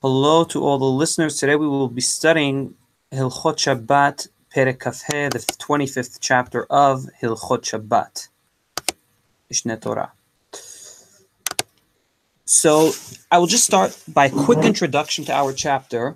Hello to all the listeners. Today we will be studying Hilchot Shabbat, Perek Kafhe, the 25th chapter of Hilchot Shabbat, Mishne Tora. So I will just start by a quick introduction to our chapter.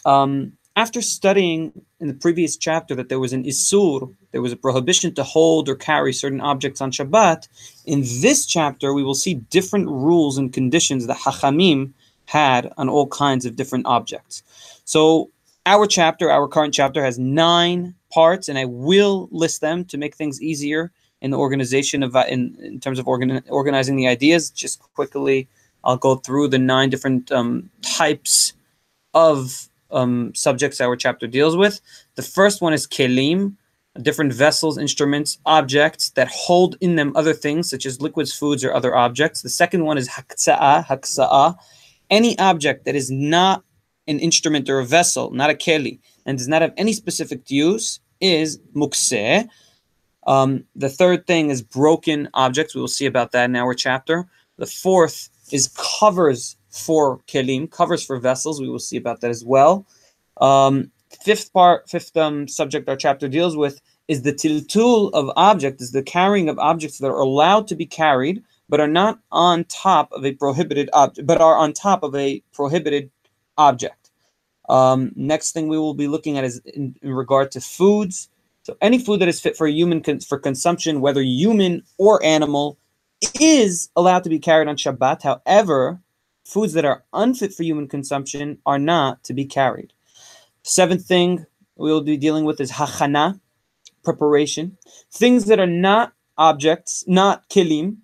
After studying in the previous chapter that there was an Isur, there was a prohibition to hold or carry certain objects on Shabbat, in this chapter we will see different rules and conditions that Hachamim had on all kinds of different objects. So our current chapter has 9 parts, and I will list them to make things easier in the organization of in terms of organizing the ideas. Just quickly, I'll go through the 9 different types of subjects our chapter deals with. The first one is kelim, different vessels, instruments, objects that hold in them other things such as liquids, foods, or other objects. The second one is haksa'ah, any object that is not an instrument or a vessel, not a keli, and does not have any specific use, is mukseh. The third thing is broken objects. We will see about that in our chapter. The fourth is covers for kelim, covers for vessels. We will see about that as well. Fifth subject our chapter deals with is the tiltul of object, is the carrying of objects that are allowed to be carried, but are not on top of a prohibited object, but are on top of a prohibited object. Next thing we will be looking at is in regard to foods. So any food that is fit for for consumption, whether human or animal, is allowed to be carried on Shabbat. However, foods that are unfit for human consumption are not to be carried. Seventh thing we will be dealing with is hachana, preparation. Things that are not objects, not kelim,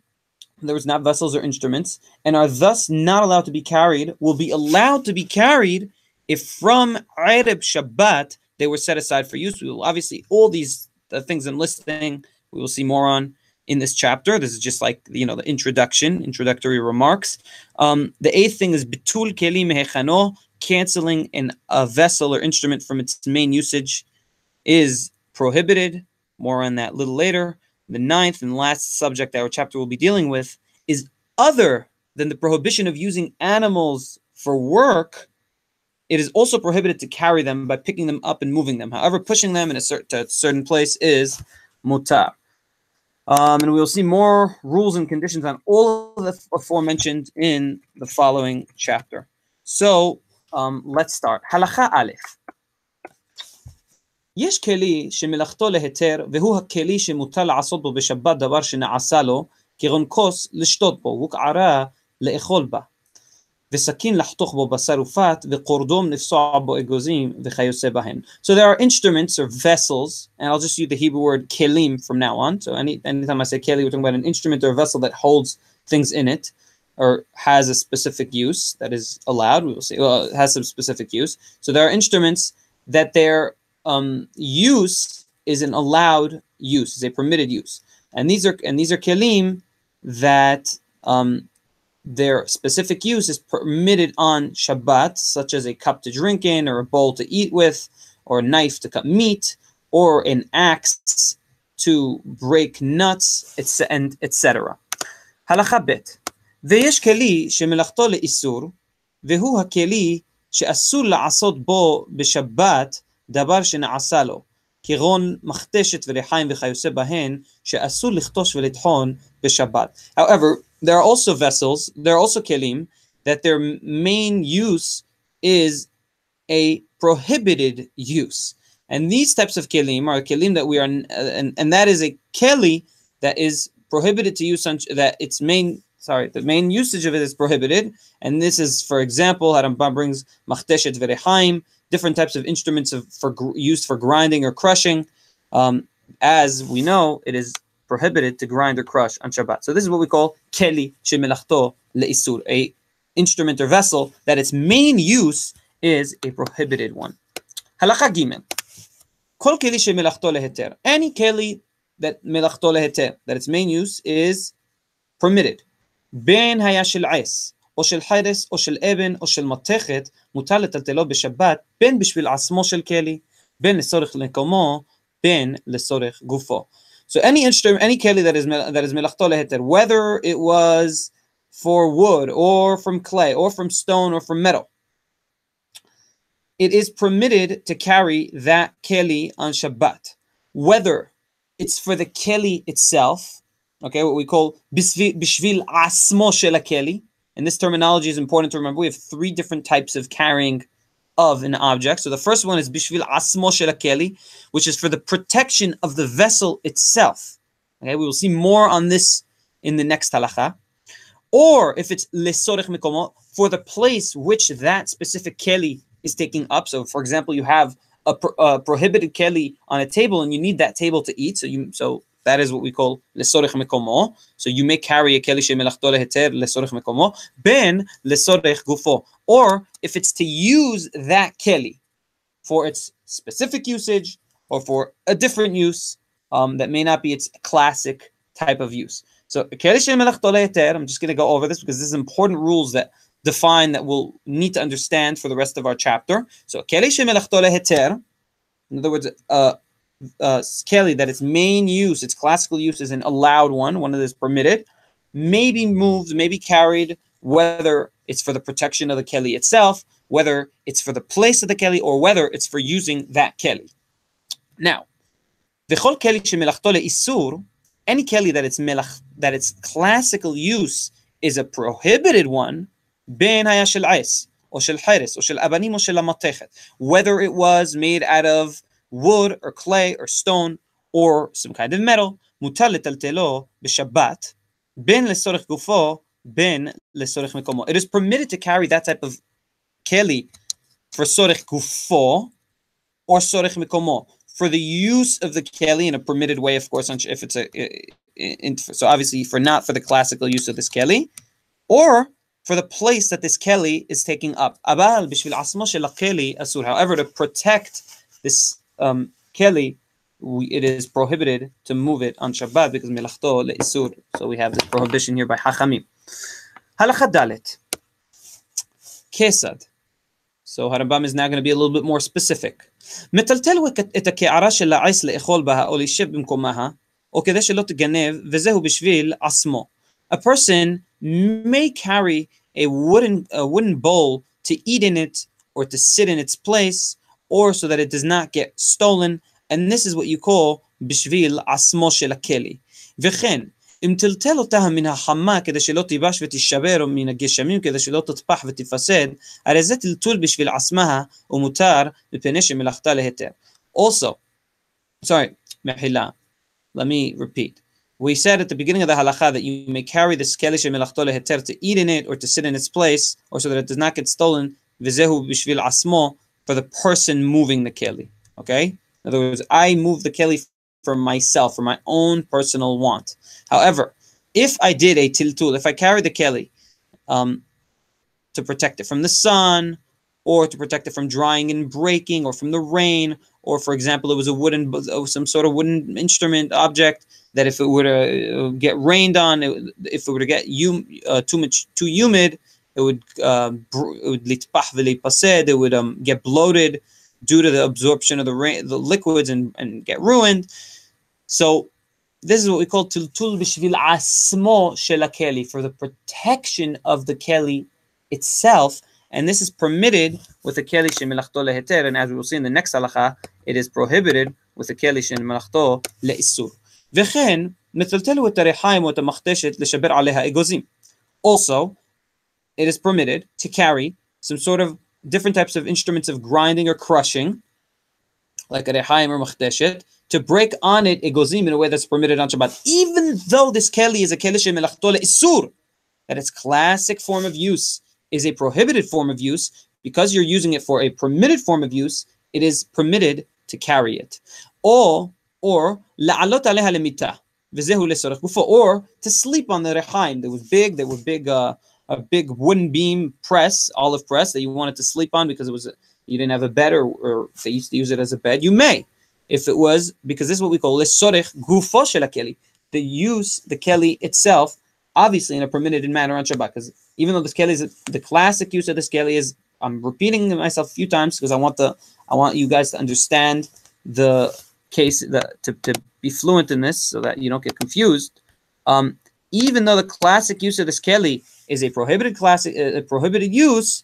there was not vessels or instruments, and are thus not allowed to be carried, will be allowed to be carried if from Erev Shabbat they were set aside for use. We will obviously, all these things I'm listing, we will see more on in this chapter. This is just like, the introductory remarks. The eighth thing is bitul kelim mehechano, canceling a vessel or instrument from its main usage is prohibited. More on that a little later. The ninth and last subject our chapter will be dealing with is other than the prohibition of using animals for work. It is also prohibited to carry them by picking them up and moving them. However, pushing them to a certain place is mutar. And we will see more rules and conditions on all of the aforementioned in the following chapter. So let's start. Halacha Aleph. יש כלי שמלאכתו להיתר, והוא הכלי שמותר לעשות בו בשבת דבר שנעשה לו, כגון כוס לשתות בו, וקערה לאכול בה, וסכין לחתוך בו בשר ופת, וקורדום לפסוע בו אגוזים, וכיוצא בהן. So there are instruments or vessels, and I'll just use the Hebrew word kelim from now on. So anytime I say keli, we're talking about an instrument or a vessel that holds things in it, or has a specific use that is allowed. We will say, well, it has some specific use. So there are instruments that their use is an allowed use, is a permitted use, and these are kelim that their specific use is permitted on Shabbat, such as a cup to drink in, or a bowl to eat with, or a knife to cut meat, or an axe to break nuts, and etc. Halacha bet. ויש כלי שמלאכתו לאיסור, והוא הכלי שאסור לעשות בו בשבת דבר שנעשה לו, כגון מכתשת וריחיים וכיוצא בהן, שאסור לכתוש ולטחון בשבת. However, there are also vessels, there are also kelim, that their main use is a prohibited use. And these types of kelim are kelim that we are, and that is a keli that is prohibited to use, that the main usage of it is prohibited. And this is, for example, Harambam brings machdeshet v'rechaim, different types of instruments used for grinding or crushing. As we know, it is prohibited to grind or crush on Shabbat. So this is what we call keli shemelachto leisur, a instrument or vessel that its main use is a prohibited one. Halacha gimel. Kol keli shemelachto leheter. Any keli that melachto leheter, that its main use is permitted. Ben haya shel es, או של חרס, או של אבן, או של מתכת, מותר לטלטלו בשבת, בין בשביל עצמו של כלי, בין לצורך מקומו, בין לצורך גופו. So any instrument, any keli that is melachto leheter, whether it was for wood or from clay or from stone or from metal, it is permitted to carry that keli on Shabbat, whether it's for the keli itself, okay, what we call bishvil asmo shel keli. And this terminology is important to remember. We have three different types of carrying of an object. So the first one is bishvil asmo shel keli, which is for the protection of the vessel itself. Okay, we will see more on this in the next halacha. Or if it's lesorech mikomo, for the place which that specific keli is taking up. So, for example, you have a prohibited keli on a table, and you need that table to eat. So that is what we call lesorech mikomo. So you may carry a keli shemelachto leheter lesorech mikomo ben lesorech gufo. Or if it's to use that keli for its specific usage or for a different use that may not be its classic type of use. So keli shemelachto leheter. I'm just going to go over this because this is important rules that define that we'll need to understand for the rest of our chapter. So keli shemelachto leheter, in other words, keli that its main use, its classical use is an allowed one that is permitted, may be moved, may be carried, whether it's for the protection of the keli itself, whether it's for the place of the keli, or whether it's for using that keli. Now, v'chol keli shemelachto leisur, any keli that its classical use is a prohibited one, ben haya shel ais, or shel hiris, or shel abanim, or shel amatechet, whether it was made out of wood or clay or stone or some kind of metal, mutar letaltelo b'Shabbat, ben lesorech gufo, ben lesorech mikomo. It is permitted to carry that type of keli for sorech gufo or sorech mikomo, for the use of the keli in a permitted way, of course, if it's so obviously not for the classical use of this keli, or for the place that this keli is taking up. However, to protect this keli, it is prohibited to move it on Shabbat because melachto leisur. So we have this prohibition here by Hachamim. Halacha dalet. Kesad. So Harambam is now going to be a little bit more specific. מטלטל את הקערה של העץ לאכול בה או להישב במקומה, או כדי שלא תגנב, וזהו בשביל עצמו. A person may carry a wooden bowl to eat in it or to sit in its place, or so that it does not get stolen, and this is what you call בשביל עצמו של הכלי. וכן, אם טלטל אותה מן החמה כדי שלא תיבש ותישבר, או מן הגשמים כדי שלא תטפח ותפסד, הרי זה טלטול בשביל עצמה ומותר מפני שמלאכתה להיתר. Also, מחילה, let me repeat. We said at the beginning of the halacha that you may carry this keli shemelachto leheter to eat in it or to sit in its place, or so that it does not get stolen, v'zehu b'shvil asmo, for the person moving the keli. Okay? In other words, I move the keli for myself, for my own personal want. However, if I did a tiltul, if I carried the keli to protect it from the sun, or to protect it from drying and breaking, or from the rain, or for example, it was some sort of wooden instrument object that if it were to get rained on, if it were to get too humid, it would litpah v'lipased, it would get bloated due to the absorption of the liquids and get ruined. So this is what we call tiltul b'shvil asmo shel keli, for the protection of the keli itself, and this is permitted with the keli shemelachto leheter, and as we will see in the next halacha, it is prohibited with the keli shemelachto leisur. וכן, מטלטלו את הריחיים או את המכתשת לשבר עליה אגוזים. Also, it is permitted to carry some sort of different types of instruments of grinding or crushing, like a rehaim or makhdeshet, to break on it egozim in a way that's permitted on Shabbat, even though this keli is a keli shemelachto leisur, that its classic form of use is a prohibited form of use. Because you're using it for a permitted form of use, it is permitted to carry it. Or la'alot aleha lemita, v'zehu lesorech gufo, or to sleep on the rehaim. They were big, a big wooden beam press, olive press, that you wanted to sleep on because you didn't have a bed, or they used to use it as a bed. You may, if it was, because this is what we call lesorech gufo shel keli, the keli itself, obviously in a permitted manner on Shabbat. Because even though this keli is the classic use of this keli is, I'm repeating myself a few times because I want you guys to understand the case, to be fluent in this so that you don't get confused. Even though the classic use of this keli is a prohibited use,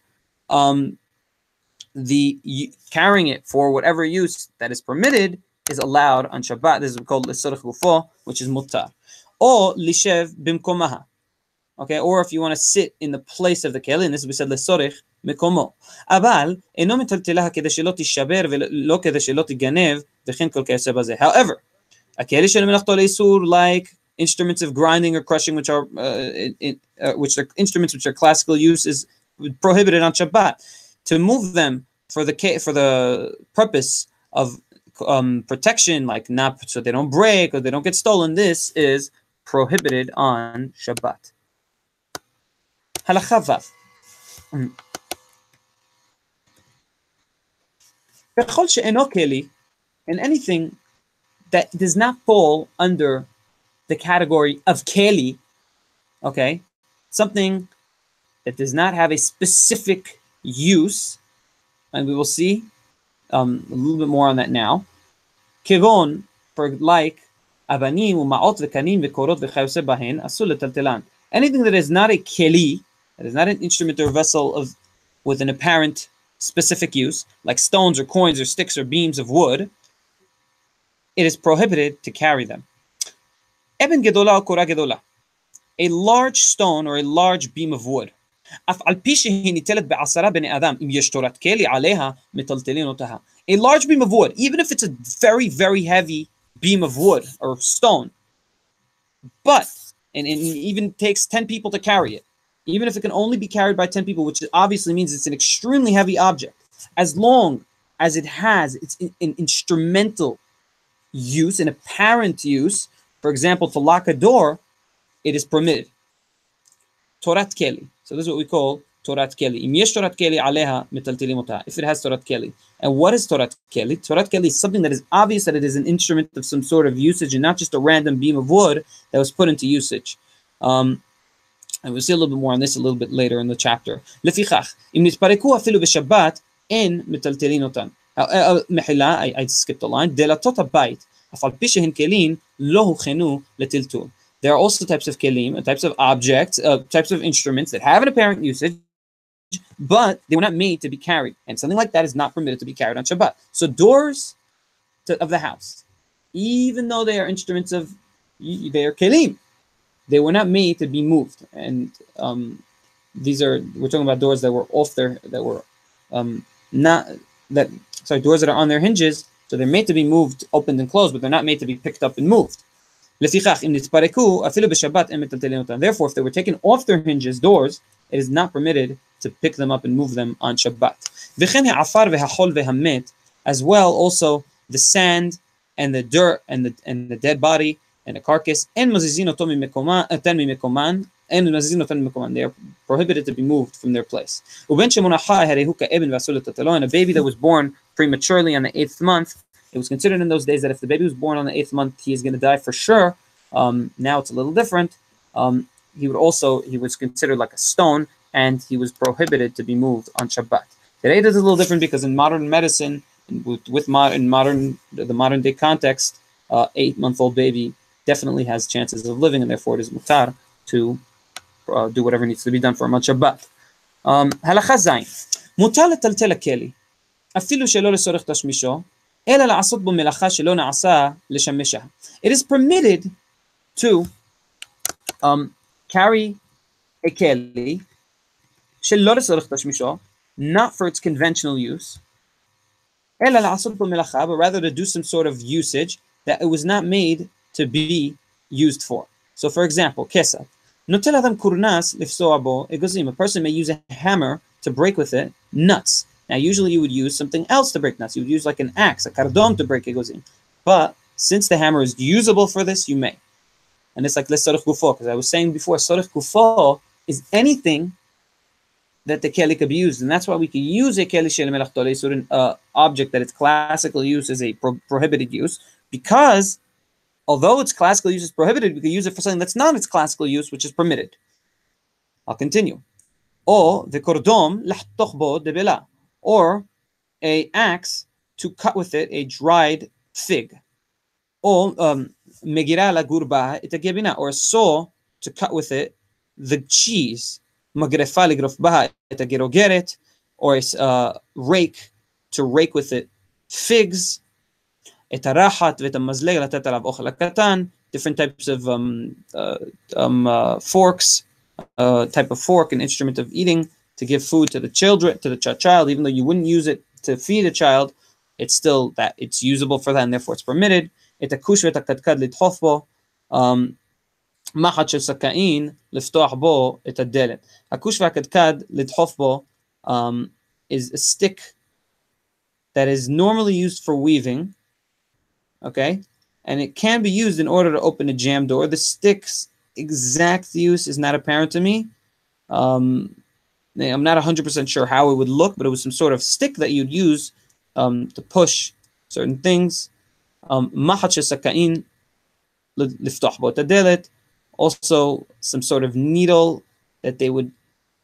carrying it for whatever use that is permitted is allowed on Shabbat. This is called l'sorich gufo, which is mutar. Or lishev bimkomaha. Okay, or if you want to sit in the place of the keli, and this we said l'sorich mikomo. אבל אינו מטלטלה כדי שלא תישבר ולא כדי שלא תיגנב וכן כל כיוצא בזה. However, הכלי שמלאכתו לאיסור, like instruments of grinding or crushing, which are instruments which are classical use, is prohibited on Shabbat. To move them for the purpose of protection, like not so they don't break or they don't get stolen, this is prohibited on Shabbat. Halacha vav. Bechol she'eno keli, and anything that does not fall under the category of keli, okay, something that does not have a specific use, and we will see a little bit more on that now. Kegon, for like avanim u'ma'ot v'kanim v'korot v'chayose bahen asur letaltelan. Anything that is not a keli, that is not an instrument or vessel with an apparent specific use, like stones or coins or sticks or beams of wood, it is prohibited to carry them. Eben gedola or kora gedola, a large stone or a large beam of wood. A large beam of wood, even if it's a very, very heavy beam of wood or stone, but and it even takes 10 people to carry it, even if it can only be carried by 10 people, which obviously means it's an extremely heavy object, as long as it has an instrumental use, an apparent use, for example, to lock a door, it is permitted. Torat keli. So this is what we call Torat keli. Im yesh Torat keli aleha metaltelim ota. If it has Torat keli. And what is Torat keli? Torat keli is something that is obvious that it is an instrument of some sort of usage and not just a random beam of wood that was put into usage. And we'll see a little bit more on this a little bit later in the chapter. Lefichach, im nitpareku afilu b'Shabbat en metaltelin otan. Mehila, I skipped a line. Delatot habayit, afal pi shehin kelin lo huchenu letiltul. There are also types of kelim, types of objects, types of instruments that have an apparent usage, but they were not made to be carried. And something like that is not permitted to be carried on Shabbat. So doors of the house, even though they are instruments they are kelim, they were not made to be moved. And we're talking about doors that were doors that are on their hinges, so they're made to be moved, opened and closed, but they're not made to be picked up and moved. Therefore, if they were taken off their hinges, doors, it is not permitted to pick them up and move them on Shabbat. As well, also the sand and the dirt and the dead body and the carcass, they are prohibited to be moved from their place. And a baby that was born prematurely on the 8th month, it was considered in those days that if the baby was born on the 8th month, he is going to die for sure. Now it's a little different. He was considered like a stone, and he was prohibited to be moved on Shabbat. Today it is a little different because in modern medicine, the modern day context, 8-month-old baby definitely has chances of living, and therefore it is mutar to do whatever needs to be done for him on Shabbat. Halacha zayin. Mutar letaltel hakeli, afilu shelo lesorech tashmisho, ela la'asot bo melacha shelo na'asa leshamesha. It is permitted to carry a keli shelo lesorech tashmisho, not for its conventional use, ela la'asot bo melacha, but rather to do some sort of usage that it was not made to be used for. So, for example, kesat. A person may use a hammer to break with it nuts. Now, usually you would use something else to break nuts. You would use like an axe, a kardom, to break egozim. But since the hammer is usable for this, you may. And it's like sorich gufo, because I was saying before, sorich gufo is anything that the keli could be used. And that's why we can use a keli shel melachto leisur, an object that its classical use is a prohibited use, because although its classical use is prohibited, we can use it for something that's not its classical use, which is permitted. I'll continue. Or the kordom lahtoch bo debela, or a axe to cut with it a dried fig. Or megira la gurba itagebina, or a saw to cut with it the cheese. Magrefa ligrof baha itagerogeret, or a rake to rake with it figs. Different types of forks, type of fork, an instrument of eating to give food to the children, to the child, even though you wouldn't use it to feed a child, it's still that it's usable for that, and therefore it's permitted. מחט של סכין, לפתוח בו את הדלת. הכוש והקדקד, לדחוף בו, is a stick that is normally used for weaving, okay? And it can be used in order to open a jam door. The stick's exact use is not apparent to me. I'm not 100% sure how it would look, but it was some sort of stick that you'd use to push certain things. מחט של סכין, לפתוח בו את הדלת. Also, some sort of needle that they would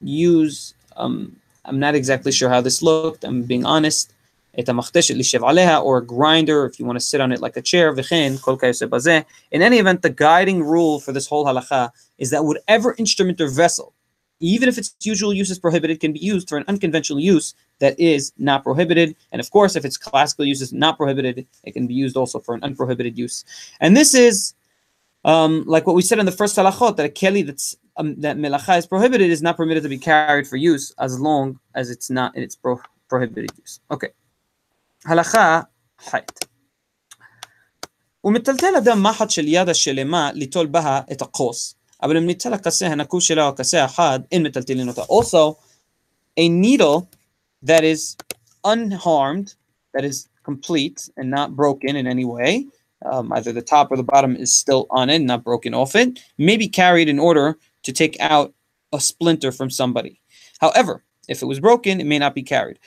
use. I'm not exactly sure how this looked, I'm being honest. Or a grinder, if you want to sit on it like a chair. In any event, the guiding rule for this whole halakha is that whatever instrument or vessel, even if its usual use is prohibited, can be used for an unconventional use that is not prohibited. And of course, if its classical use is not prohibited, it can be used also for an unprohibited use. And this is like what we said in the first halachot, that a keli that's that melacha is prohibited is not permitted to be carried for use as long as it's not in its prohibited use. Okay. Halakha hayt. ומטלטל אדם מחט של יד השלמה ליטול בה את הכוס, אבל אם ניטל הכסה הנקוב שלה או הכסה אחד, אין מטלטלין אותה. Also, a needle that is unharmed, that is complete and not broken in any way, either the top or the bottom is still on it, not broken off it, may be carried in order to take out a splinter from somebody. However, if it was broken, it may not be carried.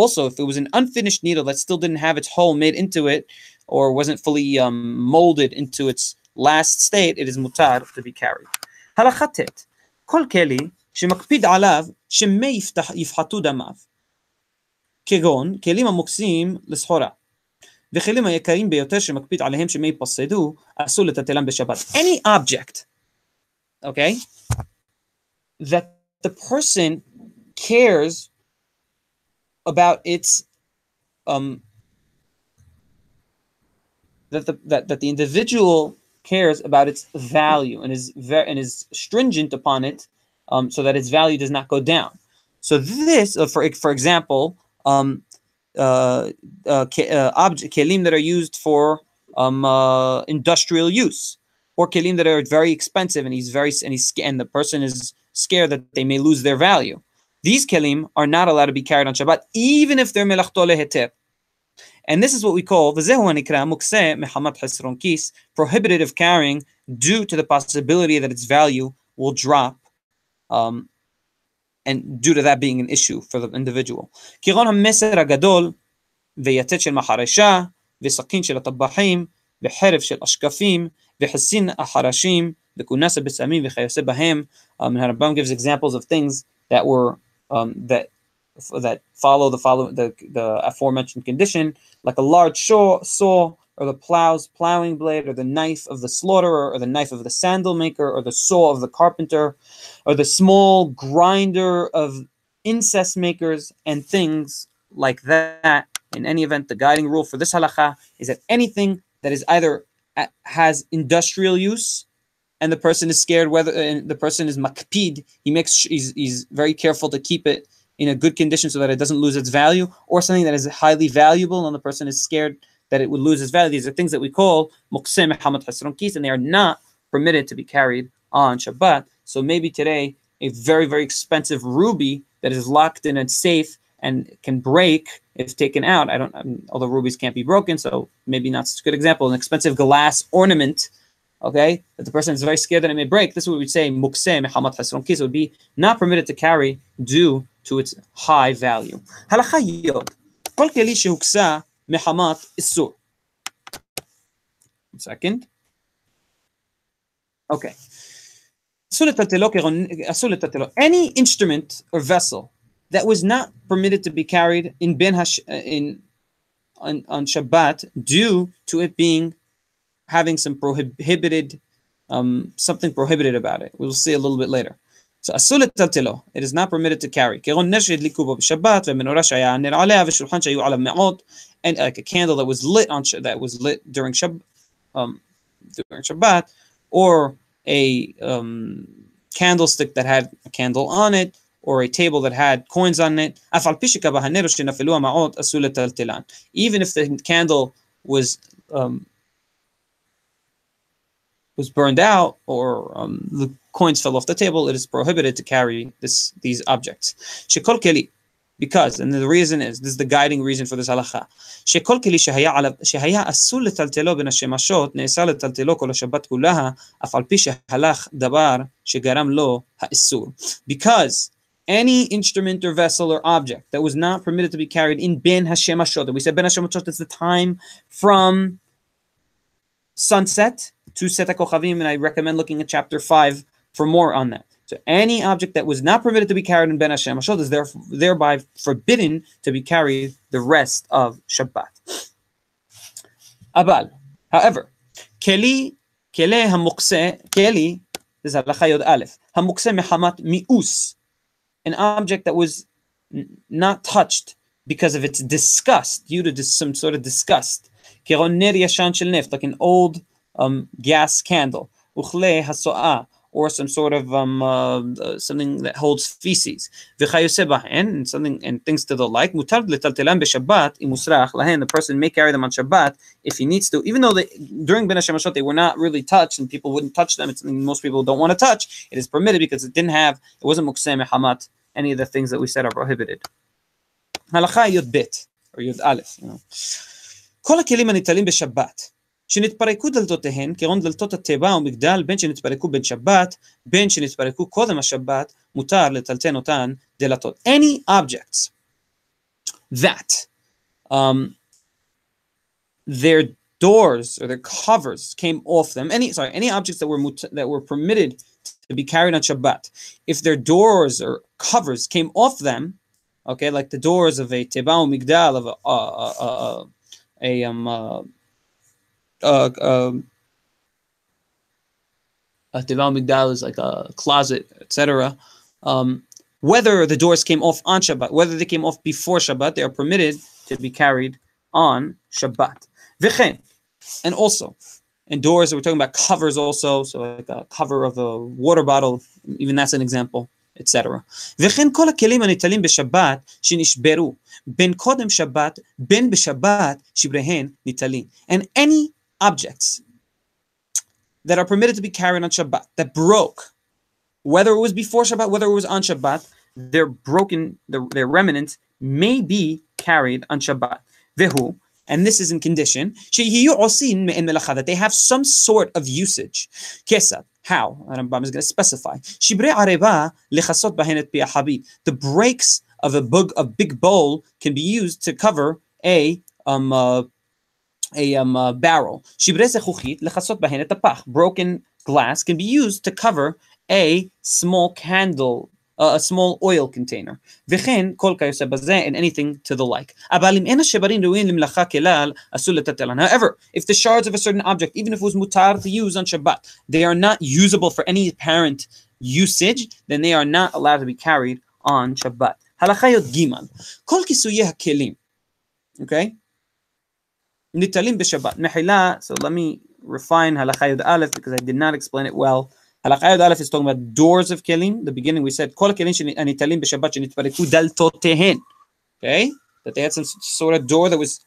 Also, if it was an unfinished needle that still didn't have its hole made into it, or wasn't fully molded into its last state, it is mutar to be carried. Halakha tet. Kol keli שמקפיד עליו שמי יפחתו דמיו, כגון כלים המוקצים לסחורה. וכלים היקרים ביותר שמקפיד עליהם שמי יפסדו, אסור לטלטלם בשבת. Any object, okay, that the person cares about its, that the individual cares about its value and is stringent upon it, so that its value does not go down. So this, for example, kelim that are used for industrial use, or kelim that are very expensive, and the person is scared that they may lose their value. These kelim are not allowed to be carried on Shabbat, even if they're melachto leheter. And this is what we call prohibited of carrying due to the possibility that its value will drop, and due to that being an issue for the individual. כגון המסר הגדול ויתד של מחרשה וסכין של הטבחים וחרב של השקפים וחסין החרשים וכונס הבשמים וכיוצא בהם. And Rambam gives examples of things that were that follow the aforementioned condition, like a large saw, or the plowing blade, or the knife of the slaughterer, or the knife of the sandal maker, or the saw of the carpenter, or the small grinder of incest makers, and things like that. In any event, the guiding rule for this halakha is that anything that is either has industrial use, and the person is scared whether, and the person is makpid, he's very careful to keep it in a good condition so that it doesn't lose its value, or something that is highly valuable and the person is scared that it would lose its value. These are things that we call muqseh mehamat hasron kis, and they are not permitted to be carried on Shabbat. So maybe today, a very, very expensive ruby that is locked in a safe and can break if taken out. Although rubies can't be broken, so maybe not such a good example. An expensive glass ornament, okay, that the person is very scared that it may break. This is what we'd say muqseh mehamat hasron kis. It would be not permitted to carry due to its high value. Halakha yod. Kol keli shehuksa mehamat isur. 1 second. Okay. Any instrument or vessel that was not permitted to be carried on Shabbat due to it having some prohibited, something prohibited about it. We'll see a little bit later. So אסור לטלטלו, it is not permitted to carry. כגון נר שהדליקו בו בשבת, ומנורה שהיה נר עליה, ושולחן שהיו עליו מעות, and like a candle that was lit during Shabbat, or a candlestick that had a candle on it, or a table that had coins on it. Even if the candle was burned out, or the coins fell off the table, it is prohibited to carry these objects. Because, and the reason is, this is the guiding reason for this halakha. שכל כלי שהיה אסור לטלטלו בין השמשות, נאסר לטלטלו כל השבת כולها, אף על פי שהלך דבר שגרם לו האיסור. Because any instrument or vessel or object that was not permitted to be carried in ben hashemashot, and we said ben hashemashot is the time from sunset to Set HaKochavim, and I recommend looking at chapter 5 for more on that. So any object that was not permitted to be carried in Ben HaShemashot is thereby forbidden to be carried the rest of Shabbat. Abal, however, keli hamukse, keli, this is halacha yod aleph, hamukse mehamat mi'us, an object that was not touched because of its disgust, due to some sort of disgust. Keron ner yashan shel neft, like an old gas candle. Uchle haso'ah, or some sort of something that holds feces, and something and things to the like. The person may carry them on Shabbat if he needs to, even though during Ben HaShemashot they were not really touched and people wouldn't touch them. It's something most people don't want to touch. It is permitted because it wasn't mukseh mehamat, any of the things that we said are prohibited. Halakha yud bet or yud aleph. כל הכלים הניטלים בשבת שנתפרקו דלתותיהן, כגון דלתות התיבה ומגדל, בין שנתפרקו בין שבת, בין שנתפרקו קודם השבת, מותר לטלטל אותן דלתות. Any objects that their doors or their covers came off them, any objects that were permitted to be carried on Shabbat, if their doors or covers came off them, okay, like the doors of a teba or migdal, of a teva migdal is like a closet, etc. Whether the doors came off on Shabbat, whether they came off before Shabbat, they are permitted to be carried on Shabbat. V'chen, and also, and doors, we're talking about covers also, so like a cover of a water bottle, even that's an example, etc. וכן כל הכלים הניטלים בשבת שנשברו בין קודם שבת בין בשבת שבריהן ניטלים. And any objects that are permitted to be carried on Shabbat that broke, whether it was before Shabbat, whether it was on Shabbat, their remnants may be carried on Shabbat. Vehu, and this is in condition that they have some sort of usage. Kesad, how? Rambam is going to specify. The breaks of a big bowl can be used to cover a barrel. Broken glass can be used to cover a small candle, a small oil container. And anything to the like. However, if the shards of a certain object, even if it was mutar to use on Shabbat, they are not usable for any apparent usage, then they are not allowed to be carried on Shabbat. Halakha yod gimal. Kol kisuyeh hakelim. Okay? Nitalim b'Shabbat. Mehila, so let me refine halakha yod aleph because I did not explain it well. Halakha yod aleph is talking about doors of kelim. The beginning we said kol kelim nitalim b'Shabbat shenitpareku daltotehen. Okay? That they had some sort of door that was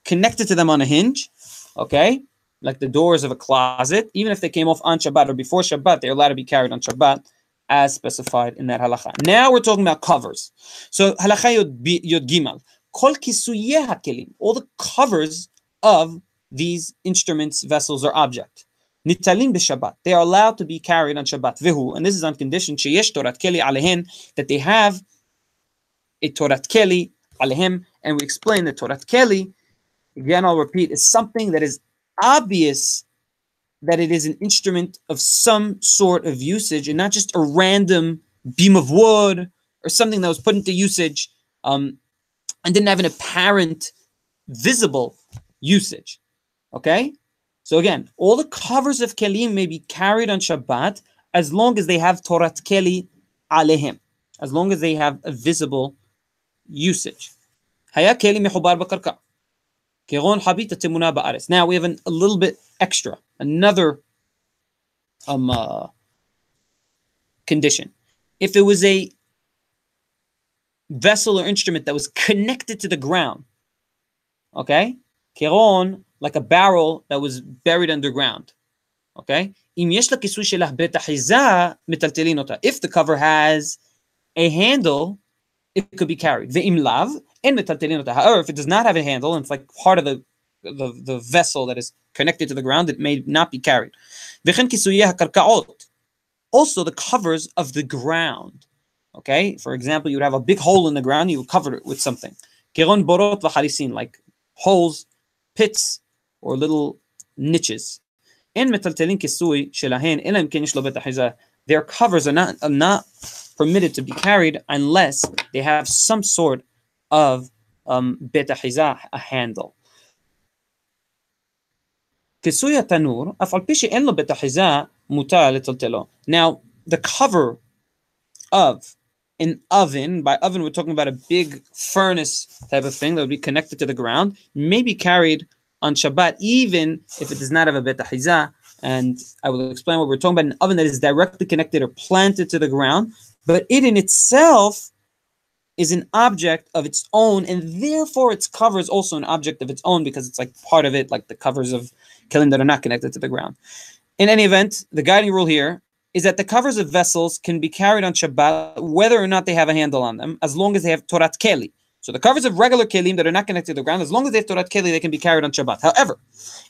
connected to them on a hinge. Okay? Like the doors of a closet. Even if they came off on Shabbat or before Shabbat, they're allowed to be carried on Shabbat, as specified in that halakha. Now we're talking about covers. So halakha yod gimal. Kol kisuyeh hakelim. All the covers of these instruments, vessels, or object. Nitalim b'Shabbat. They are allowed to be carried on Shabbat. Vihu, and this is on condition sheyesh torat keli alehen, that they have a torat keli alehem, and we explain that torat keli, again I'll repeat, is something that is obvious that it is an instrument of some sort of usage and not just a random beam of wood or something that was put into usage and didn't have an apparent visible usage. Okay? So again, all the covers of kelim may be carried on Shabbat as long as they have torat keli عليهم, as long as they have a visible usage. היה כלי מחובר בקרקע. כגון חבית התמונה בארץ. Now we have a little bit extra, another condition. If it was a vessel or instrument that was connected to the ground, okay? כגון, like a barrel that was buried underground, okay? אם יש לה כיסוי שלה בית אחיזה, מטלטלין אותה. If the cover has a handle, it could be carried. ואם לאו, אין מטלטלין אותה. However, if it does not have a handle, and it's like part of the vessel that is connected to the ground, it may not be carried. וכן כיסויי הקרקעות. Also the covers of the ground. Okay? For example, you would have a big hole in the ground, you would cover it with something. כגון בורות וחריסין, like holes, pits, or little niches. אין מטלטלין כיסוי שלהן, אלא אם כן יש לו בית אחיזה. Their covers are not permitted to be carried unless they have some sort of בית אחיזה, a handle. כיסוי התנור, אף על פי שאין לו בית אחיזה, מותר לטלטלו. Now, the cover of an oven, by oven we're talking about a big furnace type of thing that would be connected to the ground, may be carried on Shabbat, even if it does not have a bet achiza. And I will explain what we're talking about. An oven that is directly connected or planted to the ground, but it in itself is an object of its own, and therefore its cover is also an object of its own because it's like part of it, like the covers of kelim that are not connected to the ground. In any event, the guiding rule here is that the covers of vessels can be carried on Shabbat whether or not they have a handle on them, as long as they have Torat Keli. So the covers of regular kelim that are not connected to the ground, as long as they have Torat Keli, they can be carried on Shabbat. However,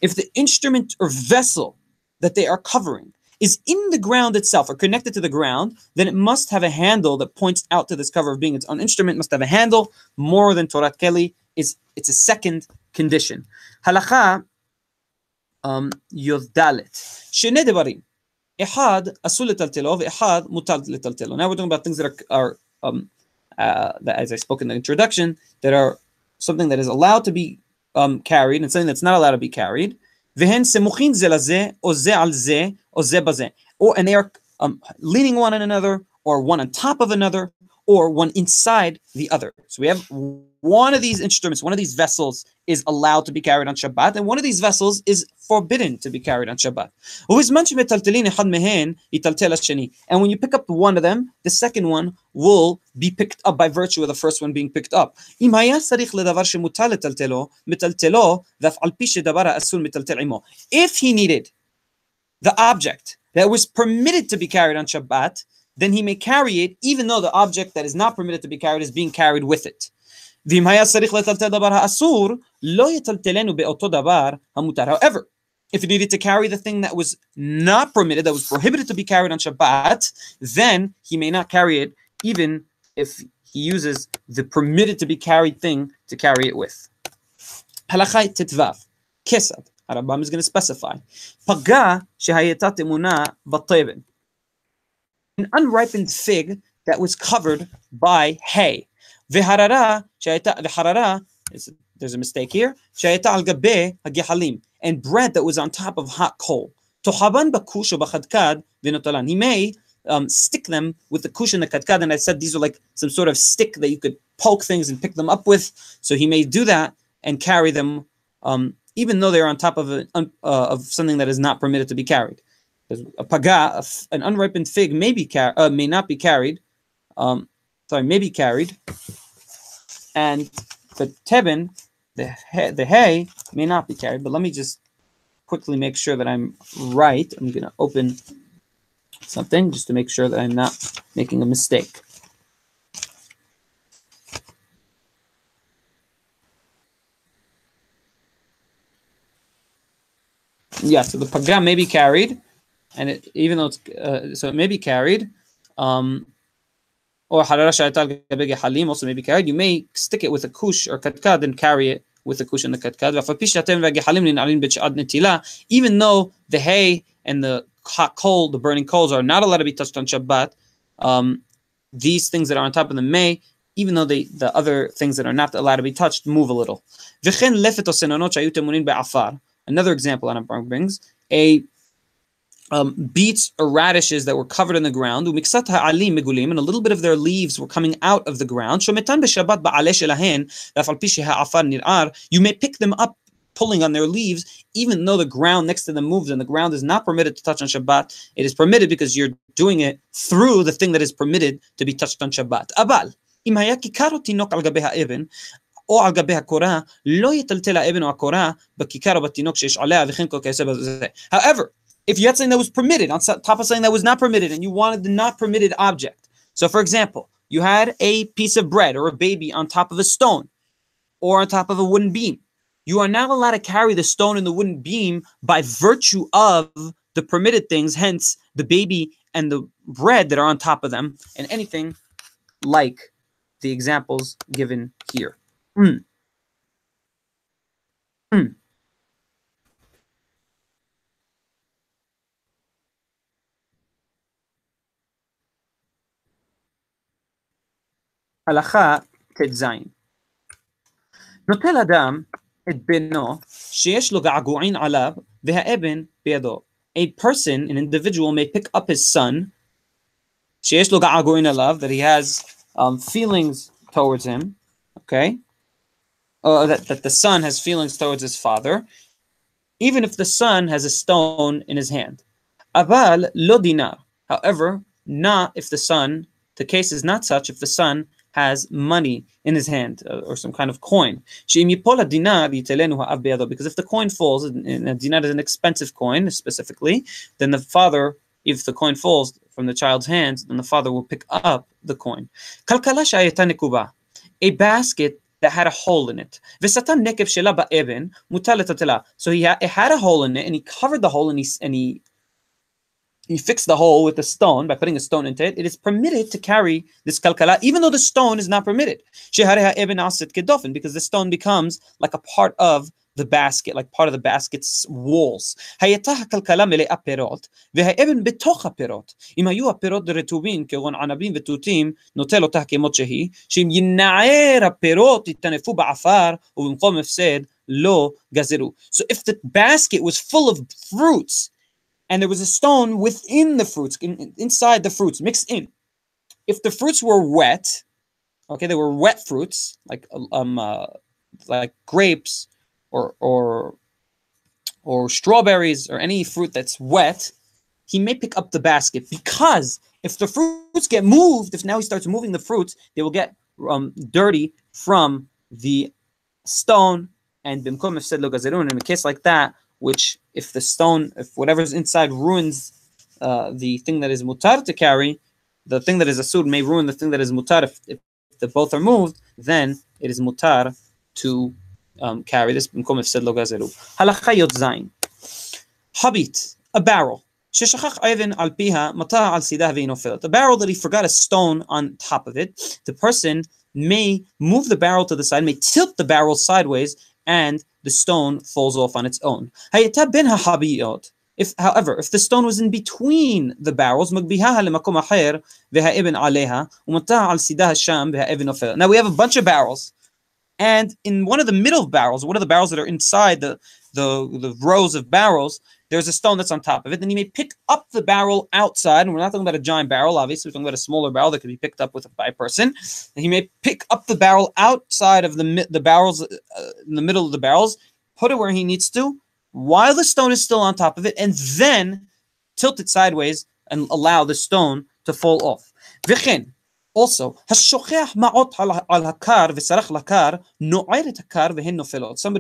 if the instrument or vessel that they are covering is in the ground itself or connected to the ground, then it must have a handle that points out to this cover of being its own instrument. It must have a handle more than Torat Keli. It's a second condition. Halakha Yoddalet. Shene devarim. Ehad asul letaltelo ve'ehad mutar letaltelo. Now we're talking about things that are that, as I spoke in the introduction, that are something that is allowed to be carried and something that's not allowed to be carried. Vehen semuchin ze laze, o ze al ze, o ze baze. And they are leaning one on another, or one on top of another, or one inside the other. So we have one of these instruments, one of these vessels is allowed to be carried on Shabbat, and one of these vessels is forbidden to be carried on Shabbat. And when you pick up one of them, the second one will be picked up by virtue of the first one being picked up. If he needed the object that was permitted to be carried on Shabbat, then he may carry it even though the object that is not permitted to be carried is being carried with it. However, if he needed to carry the thing that was not permitted, that was prohibited to be carried on Shabbat, then he may not carry it even if he uses the permitted to be carried thing to carry it with. Halachai Titvav. Kesad. Harabam is going to specify. Paga shehayeta temuna bateben. An unripened fig that was covered by hay. V'harara, there's a mistake here. Al gabe hagihalim, and bread that was on top of hot coal. Tohaban bakush b'chadkad v'notalan. He may stick them with the kush and the kadkad, and I said these are like some sort of stick that you could poke things and pick them up with. So he may do that and carry them, even though they're on top of of something that is not permitted to be carried. A paga, an unripened fig, may not be carried. May be carried, and the teben, the hay, may not be carried. But let me just quickly make sure that I'm right. I'm going to open something just to make sure that I'm not making a mistake. Yeah, so the paga may be carried. And even though it's so it may be carried, or harara shaytal gabege halim also may be carried. You may stick it with a kush or katkad and carry it with the kush and the katkad. Even though the hay and the hot coal, the burning coals, are not allowed to be touched on Shabbat, these things that are on top of them may, even though the other things that are not allowed to be touched, move a little. Another example Anam brings, a beets or radishes that were covered in the ground, and a little bit of their leaves were coming out of the ground. You may pick them up pulling on their leaves, even though the ground next to them moves, and the ground is not permitted to touch on Shabbat. It is permitted because you're doing it through the thing that is permitted to be touched on Shabbat. או על גבי הקורה, לא יטלטל האבן או הקורה בכיכר או בתינוק שיש עליה וכן כל כיוצא בזה. However, if you had something that was permitted on top of something that was not permitted and you wanted the not permitted object, so for example, you had a piece of bread or a baby on top of a stone or on top of a wooden beam, you are not allowed to carry the stone and the wooden beam by virtue of the permitted things, hence the baby and the bread that are on top of them, and anything like the examples given here. הלכה ט"ז. נוטל אדם את בנו שיש לו געגועין עליו והאבן בידו. A person, an individual, may pick up his son שיש לו געגועין עליו, that he has feelings towards him, okay? That the son has feelings towards his father, even if the son has a stone in his hand. אבל לא דינר. However, not if the son, the case is not such if the son has money in his hand or some kind of coin. Because if the coin falls, and a dinar is an expensive coin specifically, then the father, if the coin falls from the child's hands, then the father will pick up the coin. A basket that had a hole in it. So it had a hole in it, and he covered the hole, and he fixed the hole with a stone by putting a stone into it. It is permitted to carry this kalkala, even though the stone is not permitted. Because the stone becomes like a part of the basket, like part of the basket's walls. So if the basket was full of fruits, and there was a stone within the fruits, inside the fruits, mixed in. If the fruits were wet, okay, they were wet fruits, like grapes or strawberries or any fruit that's wet, he may pick up the basket, because if the fruits get moved, if now he starts moving the fruits, they will get dirty from the stone. And bimkom ifsed lo gazerun, in a case like that, which if the stone, if whatever's inside ruins the thing that is mutar to carry, the thing that is asur may ruin the thing that is mutar. If the both are moved, then it is mutar to carry this. Halakha yot zayin. Habit, a barrel. A barrel that he forgot a stone on top of it. The person may move the barrel to the side, may tilt the barrel sideways, and the stone falls off on its own. If, however, if the stone was in between the barrels, now we have a bunch of barrels, and in one of the middle barrels, one of the barrels that are inside the rows of barrels, there's a stone that's on top of it. Then you may pick up the barrel outside, and we're not talking about a giant barrel, obviously, we're talking about a smaller barrel that could be picked up by a person. And he may pick up the barrel outside of the barrels, in the middle of the barrels, put it where he needs to, while the stone is still on top of it, and then tilt it sideways and allow the stone to fall off. V'chen, also, somebody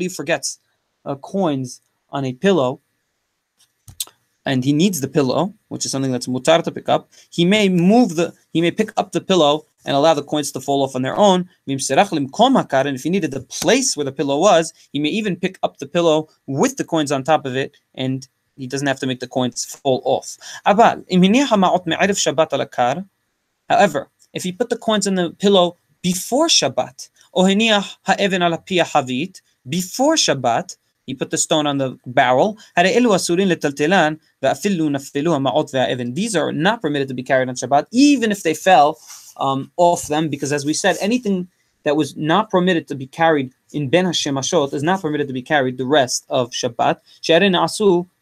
who forgets coins on a pillow, and he needs the pillow, which is something that's mutar to pick up, he may pick up the pillow and allow the coins to fall off on their own. And if he needed the place where the pillow was, he may even pick up the pillow with the coins on top of it, and he doesn't have to make the coins fall off. However, if he put the coins on the pillow before Shabbat, before Shabbat, he put the stone on the barrel. These are not permitted to be carried on Shabbat, even if they fell off them, because as we said, anything that was not permitted to be carried in Ben HaShemashot is not permitted to be carried the rest of Shabbat.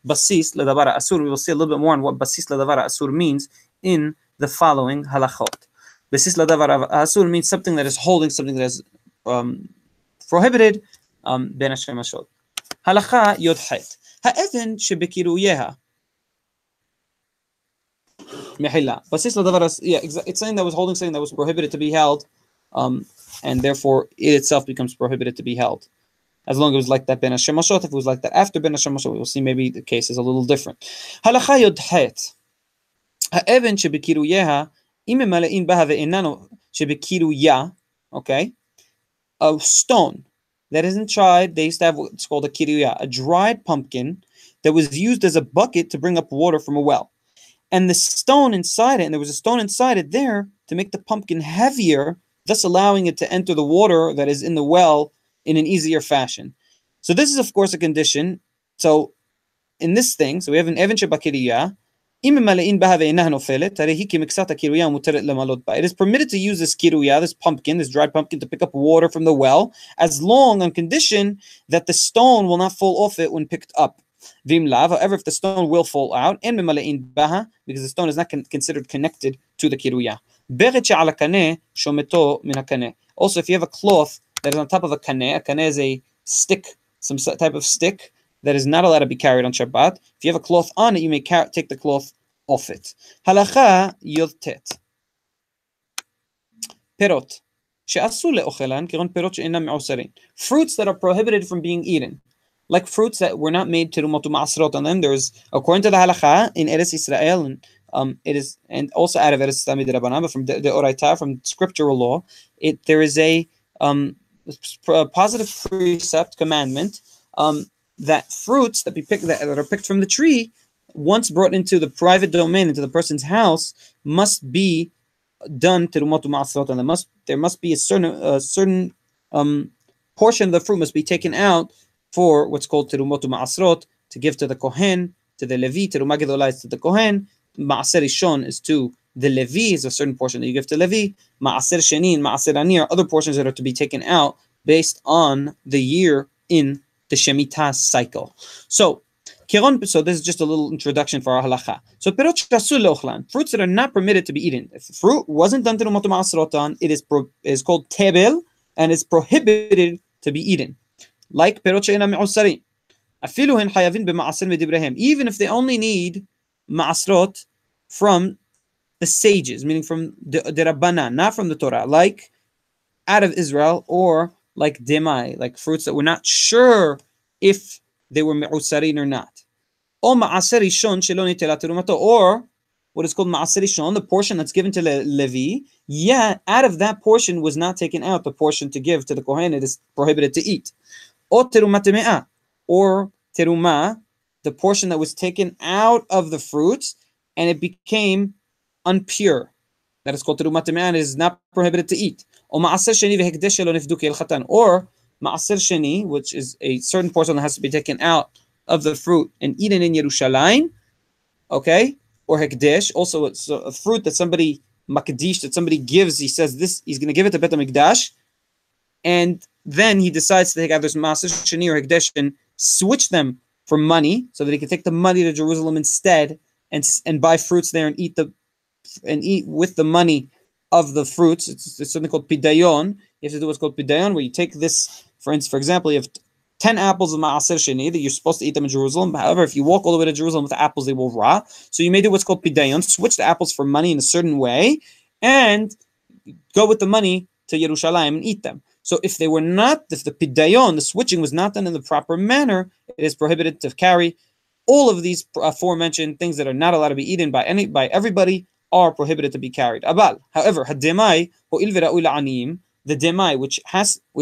basis ledavar asur. We will see a little bit more on what basis ledavar asur means in the following halachot. Basis ledavar asur means something that is holding, something that is prohibited. Ben hashemashot. Halacha yodchet. Ha'even shebekiruyeha. Mehila. Basis ledavar. Yeah, it's something that was holding something that was prohibited to be held, and therefore it itself becomes prohibited to be held. As long as it was like that Ben hashemashot. If it was like that after Ben hashemashot, we will see maybe the case is a little different. Halacha yodchet. Ha'even shebekiruyeha. Im male'in baha ve'enano shebekiruya. Okay. A stone that isn't tried. They used to have what's called a kiruya, a dried pumpkin that was used as a bucket to bring up water from a well. And the stone inside it, and there was a stone inside it there to make the pumpkin heavier, thus allowing it to enter the water that is in the well in an easier fashion. So this is, of course, a condition. So in this thing, so we have an even shebakiriya. It is permitted to use this kiruya, this pumpkin, this dried pumpkin, to pick up water from the well, as long on condition that the stone will not fall off it when picked up. However, if the stone will fall out, because the stone is not considered connected to the kiruya. Also, if you have a cloth that is on top of a kaneh is a stick, some type of stick that is not allowed to be carried on Shabbat. If you have a cloth on it, you may take the cloth off it. Halacha yodtet. Perot. Fruits that are prohibited from being eaten. Like fruits that were not made terumot u'ma'asrot on them. There's, according to the halacha in Eretz Israel, and it is, and also out of Eretz Israel Rabbanan, but from the Oraita, from scriptural law, there is a positive precept, commandment, that fruits that are picked from the tree, once brought into the private domain, into the person's house, must be done terumot u'ma'asrot, and there must be a certain portion of the fruit must be taken out for what's called terumot u'ma'asrot, to give to the kohen, to the Levi. Terumah gedolah is to the kohen. Ma'aser rishon is to the Levi, is a certain portion that you give to Levi. Ma'aser sheni and ma'aser ani are other portions that are to be taken out based on the year in the Shemitah cycle. So this is just a little introduction for our halacha. So perot she'asur le'ochlan, fruits that are not permitted to be eaten. If the fruit wasn't done terumot u'ma'asrot on, it is called tebel, and is prohibited to be eaten. Like perot she'enam me'usarin. Afilu hen chayavin b'ma'aser medibrehem. Even if they only need ma'asrot from the sages, meaning from the Rabbanan, not from the Torah, like out of Israel, or like demai, like fruits that we're not sure if they were me'usarin or not. Or ma'aser rishon shelo nitela terumato, or what is called ma'aser rishon, the portion that's given to Levi, out of that portion was not taken out, the portion to give to the Kohen, it is prohibited to eat. Or terumah teme'ah, or terumah, the portion that was taken out of the fruits and it became unpure, that is called terumah teme'ah, and it is not prohibited to eat. Or ma'aser sheni vehekdesh shelo nifdu ke'el chatan, or ma'aser sheni, which is a certain portion that has to be taken out of the fruit and eaten in Yerushalayim, okay? Or hekdesh, also it's a fruit that somebody makdish, that somebody gives, he says this, he's going to give it to Bet HaMikdash, and then he decides to take either ma'aser sheni or hekdesh and switch them for money, so that he can take the money to Jerusalem instead, and buy fruits there and eat with the money of the fruits. It's something called pidayon. You have to do what's called pidayon, where you take this, for example, you have 10 apples of ma'aser sheni that you're supposed to eat them in Jerusalem. However, if you walk all the way to Jerusalem with the apples, they will rot. So you may do what's called pidayon, switch the apples for money in a certain way, and go with the money to Yerushalayim and eat them. So if the pidayon, the switching, was not done in the proper manner, it is prohibited to carry. All of these aforementioned things that are not allowed to be eaten by everybody are prohibited to be carried. Abal, however, hademai ho'il v'ra'u la'aniyim, the demai, which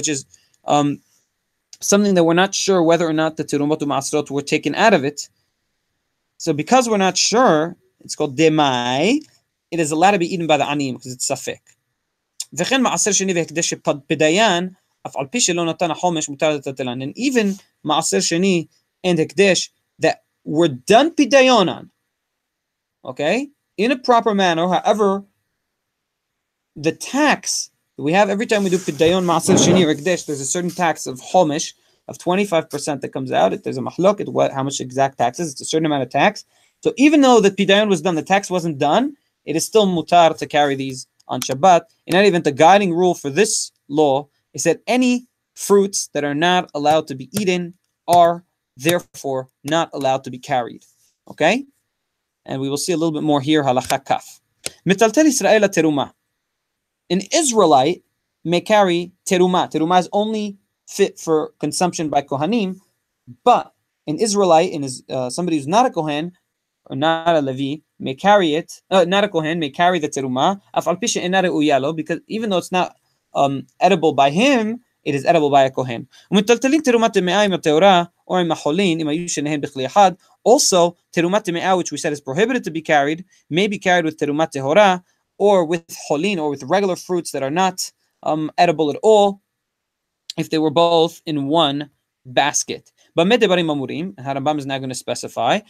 is something that we're not sure whether or not the terumot u'ma'asrot were taken out of it. So because we're not sure, it's called demai. It is allowed to be eaten by the aniyim because it's safek. וכן מעשר שני והקדש פדיין, אף על פי שלא נתן החומש מותר לטלטלן. And even מעשר שני and הקדש that were done pidayon on, okay, in a proper manner. However, the tax we have every time we do pidayon, maaser sheni, or ekdesh, there's a certain tax of homish of 25% that comes out. If there's a mahlok, how much exact tax is. It's a certain amount of tax. So even though the pidayon was done, the tax wasn't done, it is still mutar to carry these on Shabbat. In any event, the guiding rule for this law is that any fruits that are not allowed to be eaten are therefore not allowed to be carried. Okay? And we will see a little bit more here, halakha kaf. Metaltel Israel teruma. An Israelite may carry teruma. Teruma is only fit for consumption by Kohanim, but an Israelite, somebody who's not a Kohen, or not a Levi, may carry it, not a Kohen, may carry the teruma, because even though it's not edible by him, it is edible by a Kohen. Also, terumat teme'ah, which we said is prohibited to be carried, may be carried with terumat tehora, or with cholin, or with regular fruits that are not edible at all, if they were both in one basket. But Harambam is now going to specify.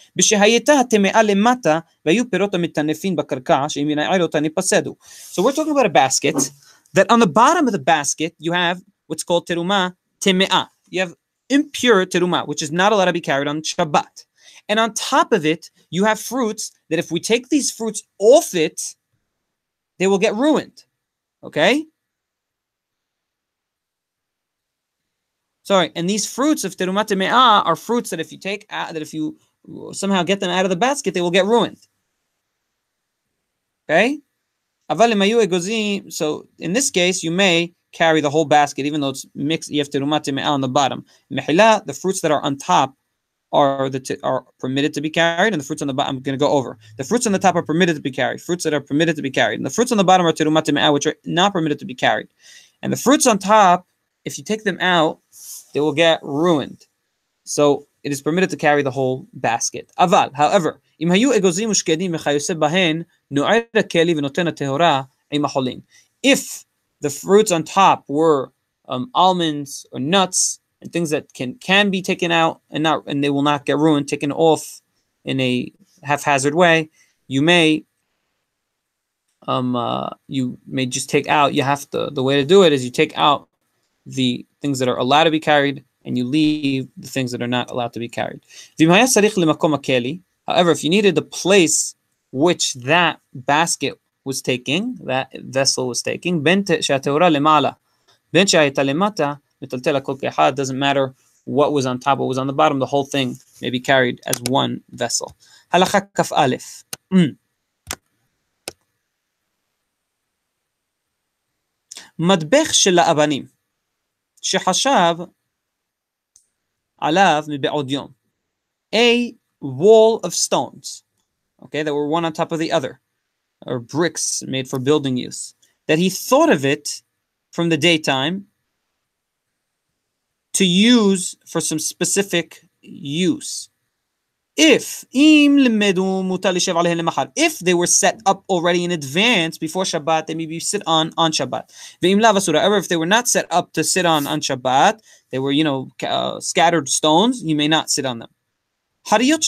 So we're talking about a basket that on the bottom of the basket you have what's called teruma teme'ah. You have impure teruma, which is not allowed to be carried on Shabbat. And on top of it, you have fruits that if we take these fruits off it, they will get ruined. Okay? Sorry, and these fruits of terumat teme'ah are fruits that if you somehow get them out of the basket, they will get ruined. Okay? So in this case, you may carry the whole basket, even though it's mixed. You have terumat teme'ah on the bottom. Mehila, the fruits that are on top are permitted to be carried, and the fruits on the bottom I'm going to go over. The fruits on the top are permitted to be carried. Fruits that are permitted to be carried, and the fruits on the bottom are terumat teme'ah, which are not permitted to be carried. And the fruits on top, if you take them out, they will get ruined. So it is permitted to carry the whole basket. Aval, however, if the fruits on top were almonds or nuts and things that can be taken out and they will not get ruined, taken off in a haphazard way, you may just take out. The way to do it is you take out the things that are allowed to be carried, and you leave the things that are not allowed to be carried. However, if you needed the place which that basket was taking, that vessel was taking, doesn't matter what was on top, what was on the bottom, the whole thing may be carried as one vessel. Halakha kaf alef. מדבך של האבנים שחשב עליו מבעוד יום. A wall of stones, okay, that were one on top of the other, or bricks made for building use, that he thought of it from the daytime to use for some specific use. If they were set up already in advance before Shabbat, they may be sit on Shabbat. However, if they were not set up to sit on Shabbat, they were, scattered stones, you may not sit on them. So, this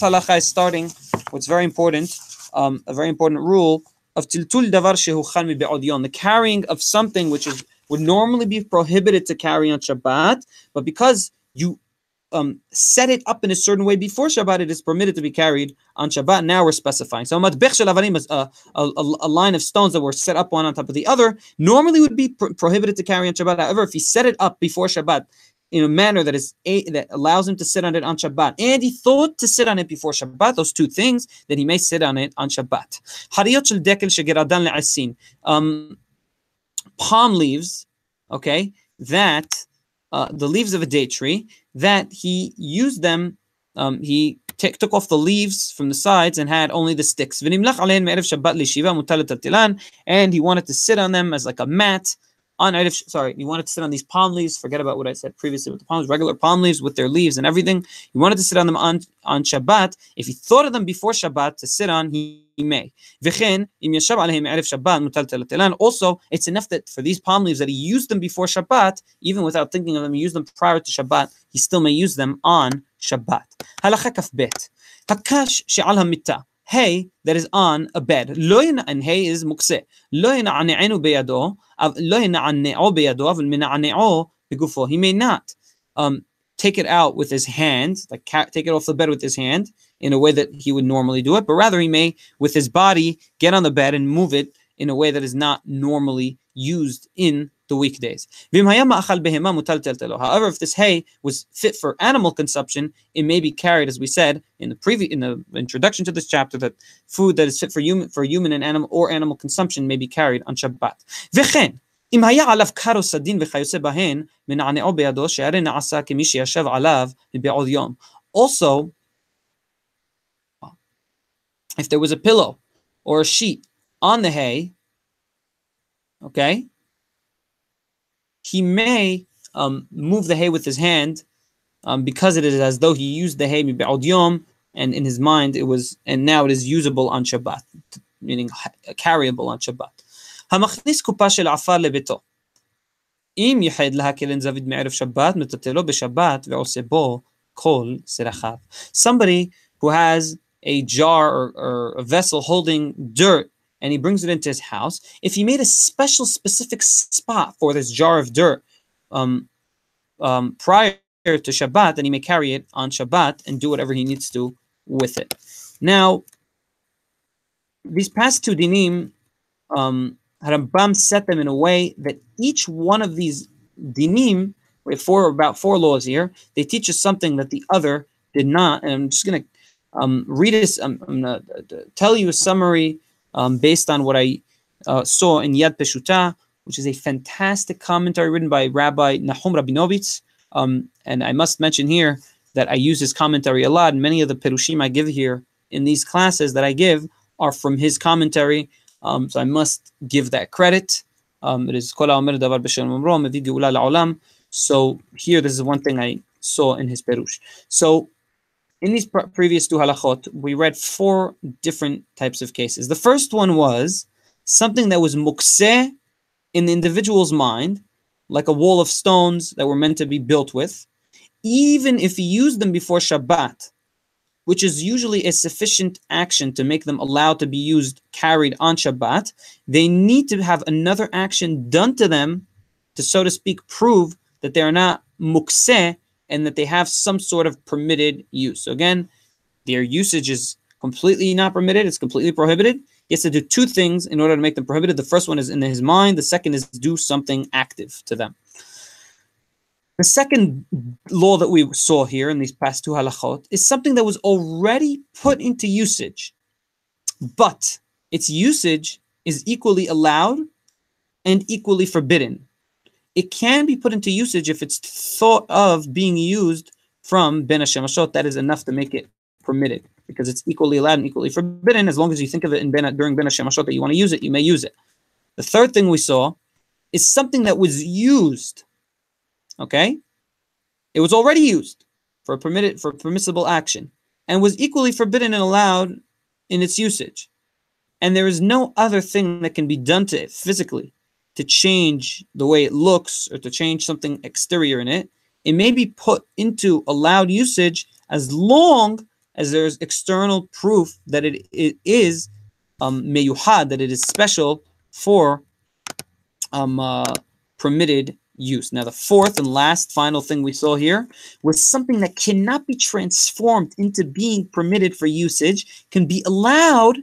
halacha is starting what's very important, a very important rule of tiltul davar shehuchan mibe'od yom, the carrying of something which would normally be prohibited to carry on Shabbat, but because you set it up in a certain way before Shabbat, it is permitted to be carried on Shabbat. Now we're specifying. So matbech shel avanim is a line of stones that were set up one on top of the other, normally would be prohibited to carry on Shabbat. However, if he set it up before Shabbat in a manner that allows him to sit on it on Shabbat, and he thought to sit on it before Shabbat, those two things, then he may sit on it on Shabbat. Hariyot shel dekel shegeradan le'asin. Palm leaves, okay, that the leaves of a date tree, that he used them, he took off the leaves from the sides and had only the sticks. And he wanted to sit on them as like a mat. He wanted to sit on these palm leaves. Forget about what I said previously with the palms, regular palm leaves with their leaves and everything. He wanted to sit on them on Shabbat. If he thought of them before Shabbat to sit on, he may. Also, it's enough that for these palm leaves that he used them before Shabbat, even without thinking of them, he used them prior to Shabbat, he still may use them on Shabbat. Halakha kaf bet. Hakash she'al hamitta. hay that is on a bed. And hay is mukse. He may not take it out with his hand, like take it off the bed with his hand in a way that he would normally do it, but rather he may, with his body, get on the bed and move it in a way that is not normally used in the weekdays. However, if this hay was fit for animal consumption, it may be carried, as we said in the introduction to this chapter, that food that is fit for human and animal consumption may be carried on Shabbat. אם היה עליו קר או סדין וכיוצא בהן, מנענעו בידו, שהרי נעשה כמי שישב עליו מבעוד יום. Also, if there was a pillow or a sheet on the hay, okay, he may move the hay with his hand because it is as though he used the hay מבעוד יום, and in his mind it was, and now it is usable on Shabbat, meaning carryable on Shabbat. המכניס קופה של עפר לביתו. אם ייחד לה כלן זווית מערב שבת, מטלטלו בשבת ועושה בו כל צרכיו. Somebody who has a jar or a vessel holding dirt and he brings it into his house, if he made a specific spot for this jar of dirt prior to Shabbat, then he may carry it on Shabbat and do whatever he needs to with it. Now, these past two dinim, Rambam set them in a way that each one of these dinim, we have about four laws here, they teach us something that the other did not. And I'm just going to read this. I'm going to tell you a summary based on what I saw in Yad Peshuta, which is a fantastic commentary written by Rabbi Nahum Rabinovitz. And I must mention here that I use his commentary a lot. And many of the Perushim I give here in these classes that I give are from his commentary. So I must give that credit. It is so here, this is one thing I saw in his Perush. So in these previous two halachot, we read four different types of cases. The first one was something that was mukseh in the individual's mind, like a wall of stones that were meant to be built with, even if he used them before Shabbat, which is usually a sufficient action to make them allowed to be used, carried on Shabbat, they need to have another action done to them to, so to speak, prove that they are not mukseh and that they have some sort of permitted use. So again, their usage is completely not permitted, it's completely prohibited. He has to do two things in order to make them prohibited. The first one is in his mind, the second is do something active to them. The second law that we saw here in these past two halachot is something that was already put into usage, but its usage is equally allowed and equally forbidden. It can be put into usage if it's thought of being used from Ben HaShemashot. That is enough to make it permitted, because it's equally allowed and equally forbidden. As long as you think of it during Ben HaShemashot that you want to use it, you may use it. The third thing we saw is something that was used. Okay, it was already used for permissible action and was equally forbidden and allowed in its usage. And there is no other thing that can be done to it physically to change the way it looks or to change something exterior in it. It may be put into allowed usage as long as there's external proof that it is meyuhad, that it is special for permitted use. Now, the fourth and last final thing we saw here was something that cannot be transformed into being permitted for usage, can be allowed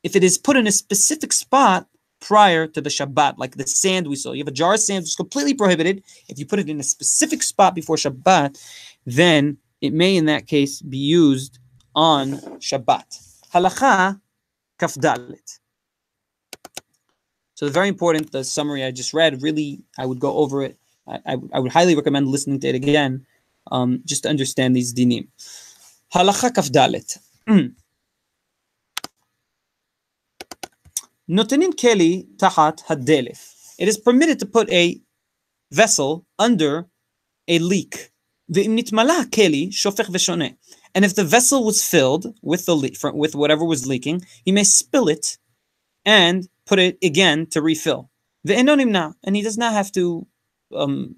if it is put in a specific spot prior to the Shabbat, like the sand we saw. You have a jar of sand which is completely prohibited. If you put it in a specific spot before Shabbat, then it may in that case be used on Shabbat. Halacha kaf dalet. So very important, the summary I just read, really, I would go over it. I would highly recommend listening to it again, just to understand these dinim. Halacha kaf dalet. Notenin keli tahat hadelef. It is permitted to put a vessel under a leak. Ve'im nitmala keli shofech veshoneh. And if the vessel was filled with with whatever was leaking, he may spill it and put it again to refill. Ve'eno nimna, and he does not have to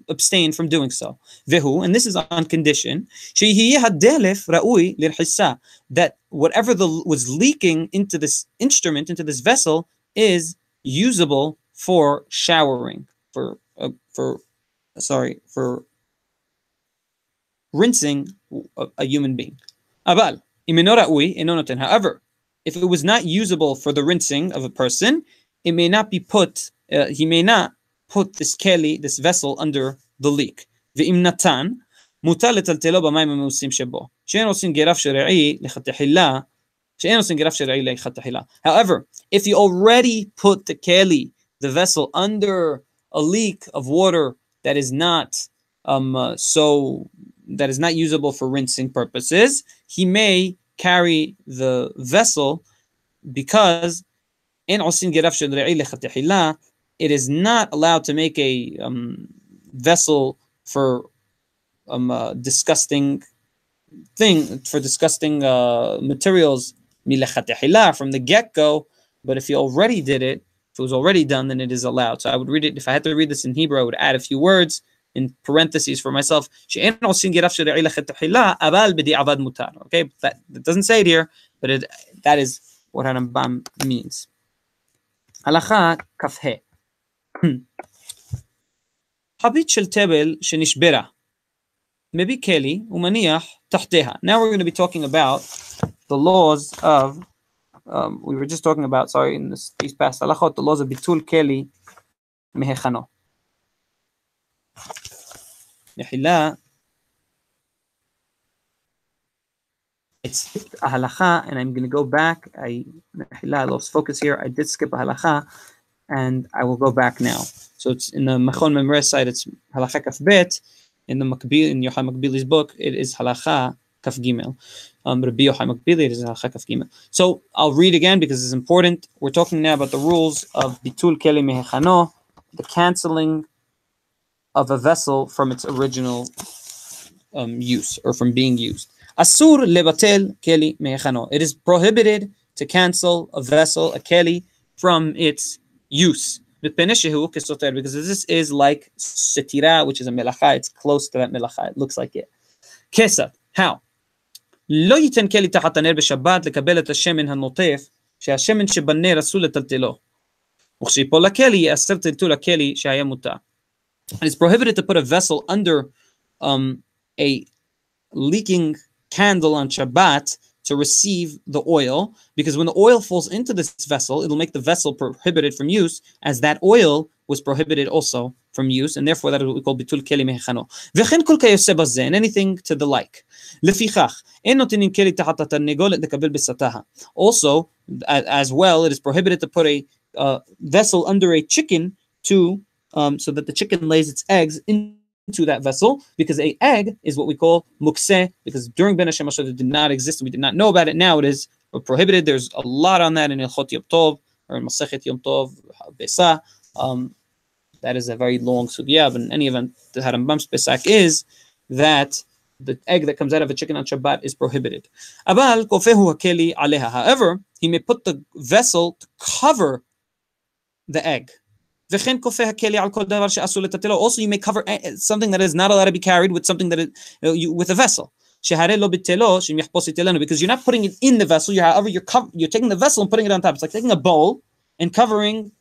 abstain from doing so. Vehu, and this is on condition, that whatever was leaking into this instrument, into this vessel, is usable for showering, for rinsing a human being. However, if it was not usable for the rinsing of a person, it may not be put. He may not put this keli, this vessel, under the leak. ואם נתן, מותר לטלטלו במים המאוסים שבו. שאין עושים גירף שרעי לחתחילה, שאין עושים גירף שרעי לחתחילה. However, if you already put the keli, the vessel, under a leak of water that is not that is not usable for rinsing purposes, he may carry the vessel because in عوسين גירף שרעי לחתחילה, it is not allowed to make a vessel for disgusting materials milechatehila from the get-go. But if you already did it, if it was already done, then it is allowed. So I would read it. If I had to read this in Hebrew, I would add a few words in parentheses for myself. Okay, that doesn't say it here, but that is what Harambam means. Halacha kafhe. חבית של תבל שנשברה, מביא כלי ומניח תחתיה. Now we're going to be talking about the laws of, we were just talking about, in these past halachot, the laws of ביטול כלי מהיכנו. מחילה, it's a halacha, and I'm going to go back. I lost focus here. I did skip a halacha, and I will go back now. So it's in the Machon Memres side, it's halacha kaf bet. In the Makbil, in Yochai Makbili's book, it is halacha kaf gimel. Rabbi Yochai Makbili, it is halacha kaf gimel. So I'll read again because it's important. We're talking now about the rules of bitul keli mehechano, the canceling of a vessel from its original use, or from being used. Asur lebatel keli mehechano. It is prohibited to cancel a vessel, a keli, from its use. Because this is like setira, which is a melacha. It's close to that melacha. It looks like it. Kesat. How? לא ייתן כלי תחת הנר בשבת לקבל את השמן הנוטף שהשמן שבנר אסור לטלטלו. וכשיפול לכלי יאסר טלטול הכלי שהיה מותר. It's prohibited to put a vessel under a leaking candle on Shabbat to receive the oil, because when the oil falls into this vessel, it'll make the vessel prohibited from use, as that oil was prohibited also from use, and therefore that is what we call bitul keli mehechano. V'chen kol kayoseh bazeh, and anything to the like. Lefichach, en notenin keli tachat hatarnegolet lekabel besataha. Also, as well, it is prohibited to put a vessel under a chicken to so that the chicken lays its eggs into that vessel, because a egg is what we call mukseh, because during Ben Hashem it did not exist, we did not know about it. Now it is prohibited. There's a lot on that in Ilchot Yom Tov, or in Masechet Yom Tov, Besa. That is a very long sugya, but in any event, the Harambam's Pesak is that the egg that comes out of a chicken on Shabbat is prohibited. Abal kofehu hakeli aleha. However, he may put the vessel to cover the egg. Also, you may cover something that is not allowed to be carried with something that is with a vessel. Because you're not putting it in the vessel. You're taking the vessel and putting it on top. It's like taking a bowl and covering,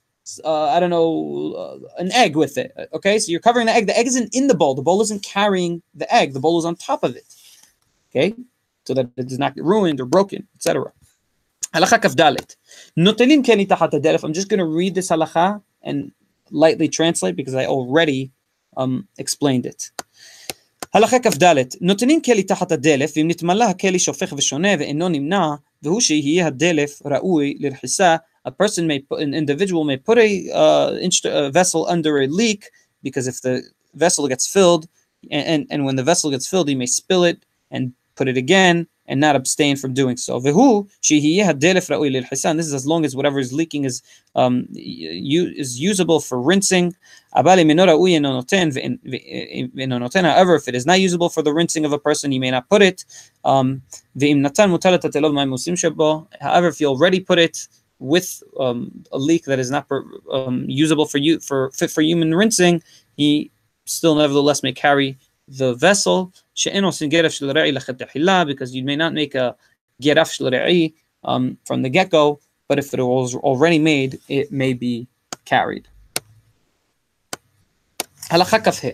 an egg with it. Okay, so you're covering the egg. The egg isn't in the bowl. The bowl isn't carrying the egg. The bowl is on top of it. Okay, so that it does not get ruined or broken, etc. Halacha kaf dalet. Notelin keli tachat haderef. I'm just going to read this halacha and lightly translate because I already explained it. הלכה כ"ד, נותנים כלי תחת הדלף, ואם נתמלא הכלי שופך ושונה ואינו נמנע, והוא שיהיה הדלף ראוי לרחיסה, an individual may put a vessel under a leak, because if the vessel gets filled, and when the vessel gets filled, he may spill it and put it again, and not abstain from doing so. והוא שיהיה הדלף ראוי לרחיסה, and this is as long as whatever is leaking is usable for rinsing. אבל אם אינו ראוי אינו נותן, ואינו נותן, however, if it is not usable for the rinsing of a person, he may not put it. ואם נתן מותר לטלטלו במים מאוסים שבו, however, if you already put it with a leak that is not usable for fit for human rinsing, he still nevertheless may carry the vessel. Because you may not make a geraf shel re'i from the get-go, but if it was already made, it may be carried. הלכה כ"ה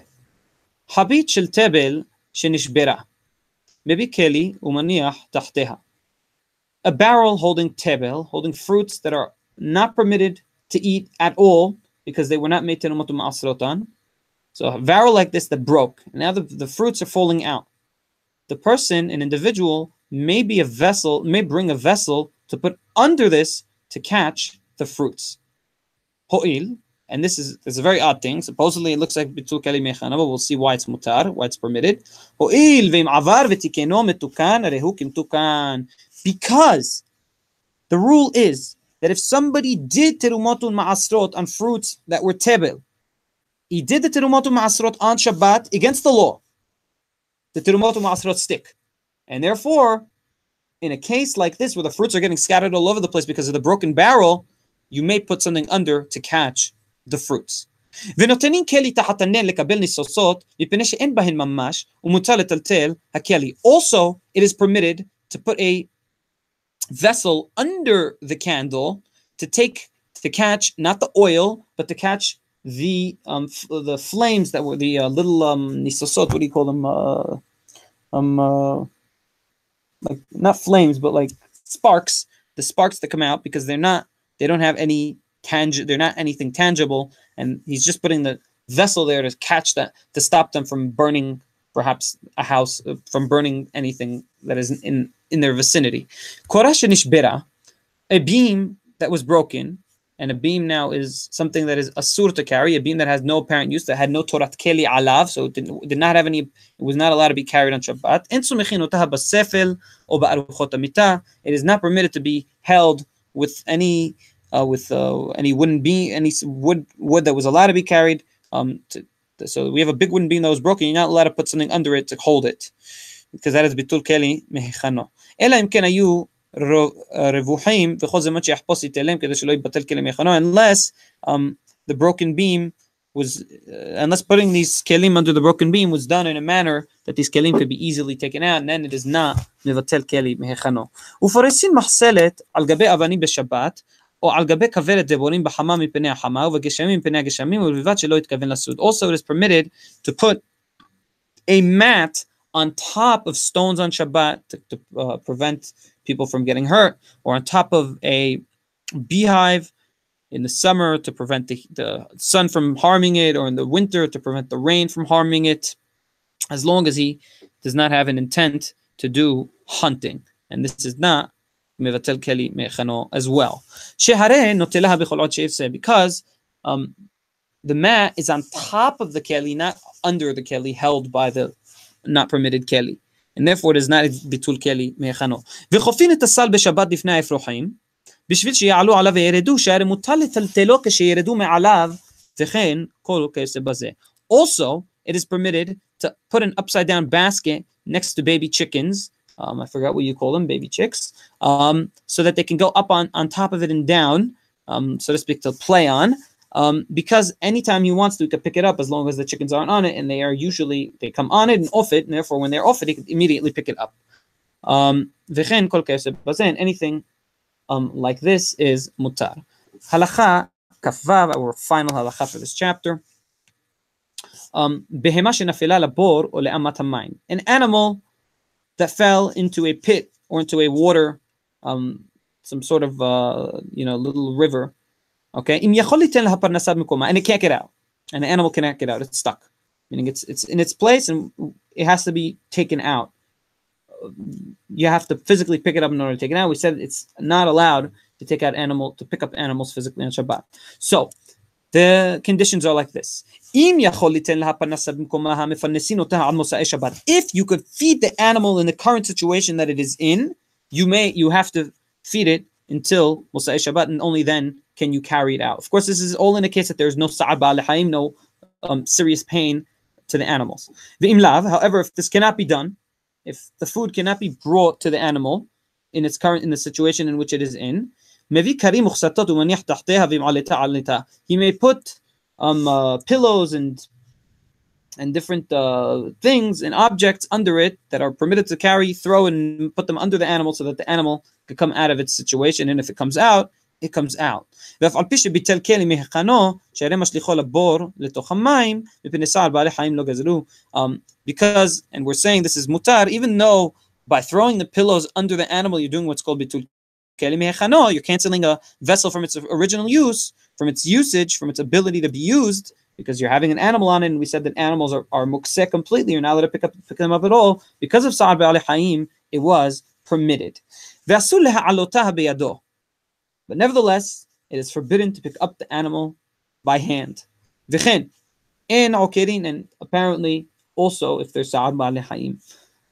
חבית של תבל שנשברה מביא כלי ומניח תחתיה. A barrel holding tebel, holding fruits that are not permitted to eat at all because they were not made terumot u'ma'asrotan. So a barrel like this that broke, and now the fruits are falling out. The person, an individual, may bring a vessel to put under this to catch the fruits. Ho'il, and this is a very odd thing. Supposedly it looks like bitul keli mechana, but we'll see why it's mutar, why it's permitted. Ho'il ve'im avar v'tikeno metukan rehu kimtukan. Because the rule is that if somebody did terumotul ma'asrot on fruits that were tebel, he did the terumotul ma'asrot on Shabbat against the law. The terumotul ma'asrot stick. And therefore, in a case like this where the fruits are getting scattered all over the place because of the broken barrel, you may put something under to catch the fruits. Also, it is permitted to put a vessel under the candle to catch not the oil, but to catch the flames that were the little nisosot. What do you call them? Like not flames, but like sparks. The sparks that come out because they don't have any they're not anything tangible, and he's just putting the vessel there to catch that, to stop them from burning, perhaps a house, from burning anything that is in their vicinity. Korash nishbera, a beam that was broken, and a beam now is something that is asur to carry, a beam that has no apparent use, that had no torat keli alav, so it did not have any, it was not allowed to be carried on Shabbat. It is not permitted to be held with any wooden beam, any wood that was allowed to be carried. So we have a big wooden beam that was broken. You're not allowed to put something under it to hold it, because that is bitul keli mehechano. Ela im ken hayu revuhim v'chol ze match yahpos itelem kedei shelo yibatel keli mehechano. Unless the broken beam was, unless putting these kelim under the broken beam was done in a manner that these kelim could be easily taken out, and then it is not mevatel keli mehechano. Uforesin mahselet al gabe avanim b'Shabbat. Also, it is permitted to put a mat on top of stones on Shabbat to prevent people from getting hurt, or on top of a beehive in the summer to prevent the sun from harming it, or in the winter to prevent the rain from harming it, as long as he does not have an intent to do hunting. And this is not mevatel keli mechano as well. Because the mat is on top of the keli, not under the keli, held by the not permitted keli, and therefore it is not bitul keli mechano. וחופין את הסל בשבת לפני האפרוחים, בשביל שיעלו עליו וירדו, שהרי מותר לטלטלו כשירדו מעליו, וכן כל כיוצא בזה. Also, it is permitted to put an upside down basket next to baby chickens. I forgot what you call them, baby chicks, so that they can go up on top of it and down, so to speak, to play on, because anytime he wants to, he can pick it up as long as the chickens aren't on it, and they come on it and off it, and therefore when they're off it, he can immediately pick it up. And anything like this is mutar. Halacha kafvav, our final halacha for this chapter. An animal that fell into a pit or into a water, some sort of little river, okay, and it can't get out, and the animal cannot get out, it's stuck, meaning it's in its place and it has to be taken out. You have to physically pick it up in order to take it out. We said it's not allowed to pick up animals physically on Shabbat. So the conditions are like this. If you could feed the animal in the current situation that it is in, you have to feed it until Mosai Shabbat, and only then can you carry it out. Of course, this is all in the case that there is no sa'ab al-hayim, no serious pain to the animals. However, if this cannot be done, if the food cannot be brought to the animal in the situation in which it is in, he may put pillows and and different things and objects under it that are permitted to carry, throw and put them under the animal so that the animal can come out of its situation. And if it comes out, it comes out. Because, and we're saying this is mutar, even though by throwing the pillows under the animal, you're doing what's called bitul keli mehechano, you're canceling a vessel from its original use, from its usage, from its ability to be used, because you're having an animal on it, and we said that animals are mukseh completely, you're not allowed to pick them up at all. Because of sa'ar be'alei hayim, it was permitted. But nevertheless, it is forbidden to pick up the animal by hand. V'chen, in okerin, and apparently also if there's sa'ar be'alei hayim.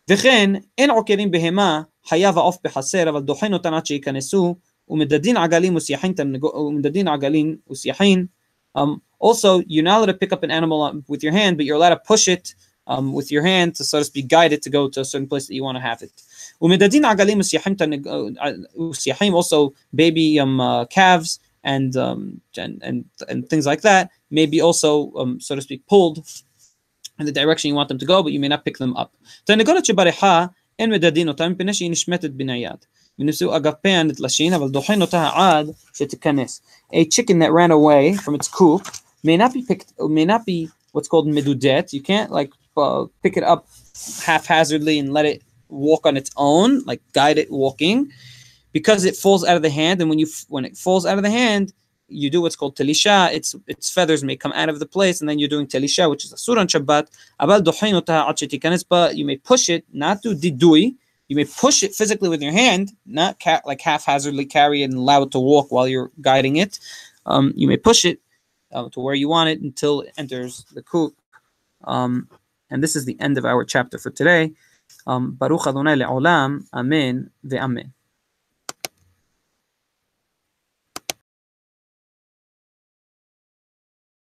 V'chen, in okerin behema, hayav ha'of b'chaser, aval dochen otan ad she'yikanesu, umedadin agalim usyahin. Also, you're not allowed to pick up an animal with your hand, but you're allowed to push it with your hand to, so to speak, guide it to go to a certain place that you want to have it. Also, baby calves and things like that may be also, so to speak, pulled in the direction you want them to go, but you may not pick them up. A chicken that ran away from its coop may not be what's called medudet. You can't like pick it up haphazardly and let it walk on its own, like guide it walking, because it falls out of the hand. And when it falls out of the hand, you do what's called telisha. Its feathers may come out of the place, and then you're doing telisha, which is a surah on Shabbat. But you may push it, not do didui. You may push it physically with your hand, not like haphazardly carry it and allow it to walk while you're guiding it. You may push it to where you want it until it enters the coop. And this is the end of our chapter for today. Baruch Adonai le'olam. Amen ve'amen.